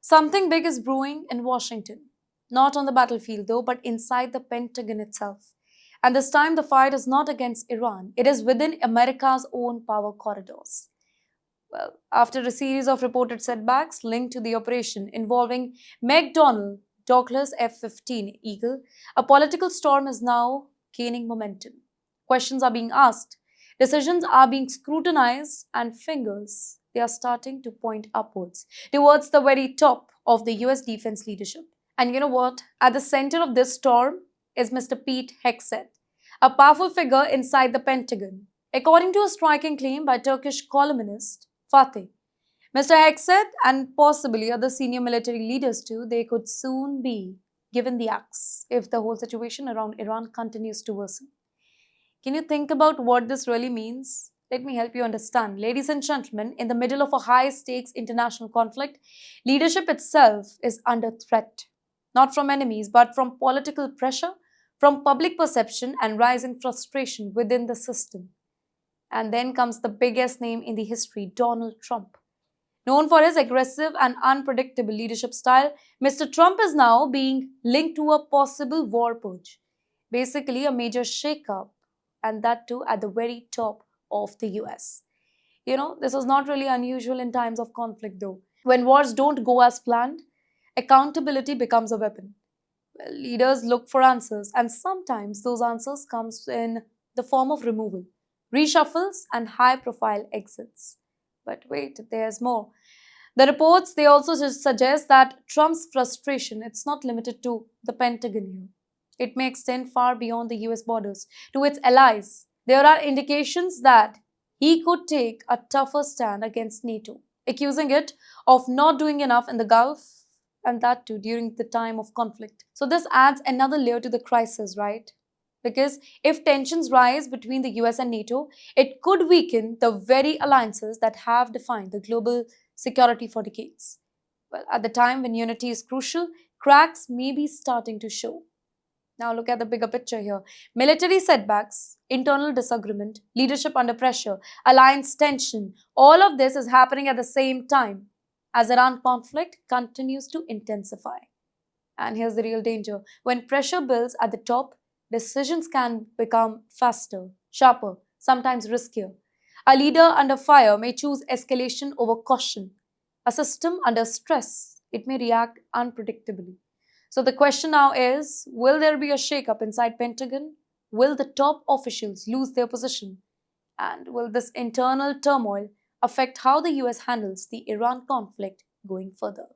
Something big is brewing in Washington. Not on the battlefield, though, but inside the Pentagon itself. And this time, the fight is not against Iran, it is within America's own power corridors. Well, after a series of reported setbacks linked to the operation involving McDonnell Douglas F 15 Eagle, a political storm is now gaining momentum. Questions are being asked, decisions are being scrutinized, and fingers they are starting to point upwards towards the very top of the US defense leadership. And you know what? At the center of this storm is Mr. Pete Hegseth, a powerful figure inside the Pentagon. According to a striking claim by Turkish columnist Fatih, Mr. Hegseth and possibly other senior military leaders too, they could soon be given the axe if the whole situation around Iran continues to worsen. Can you think about what this really means? Let me help you understand. Ladies and gentlemen, in the middle of a high stakes international conflict, leadership itself is under threat. Not from enemies, but from political pressure, from public perception, and rising frustration within the system. And then comes the biggest name in the history, Donald Trump. Known for his aggressive and unpredictable leadership style, Mr. Trump is now being linked to a possible war purge, basically a major shakeup, and that too at the very top of the US. This was not really unusual in times of conflict though. When wars don't go as planned, accountability becomes a weapon. Well, leaders look for answers, and sometimes those answers comes in the form of removal, reshuffles, and high-profile exits. But wait, there's more. The reports they also suggest that Trump's frustration it's not limited to the Pentagon here. It may extend far beyond the US borders to its allies. There are indications that he could take a tougher stand against NATO, accusing it of not doing enough in the Gulf, and that too during the time of conflict. So this adds another layer to the crisis, right? Because if tensions rise between the US and NATO, it could weaken the very alliances that have defined the global security for decades. Well, at the time when unity is crucial, cracks may be starting to show. Now look at the bigger picture here. Military setbacks, internal disagreement, leadership under pressure, alliance tension, all of this is happening at the same time as Iran conflict continues to intensify. And here's the real danger. When pressure builds at the top, decisions can become faster, sharper, sometimes riskier. A leader under fire may choose escalation over caution. A system under stress, it may react unpredictably. So the question now is, will there be a shakeup inside Pentagon? Will the top officials lose their position? And will this internal turmoil affect how the US handles the Iran conflict going further?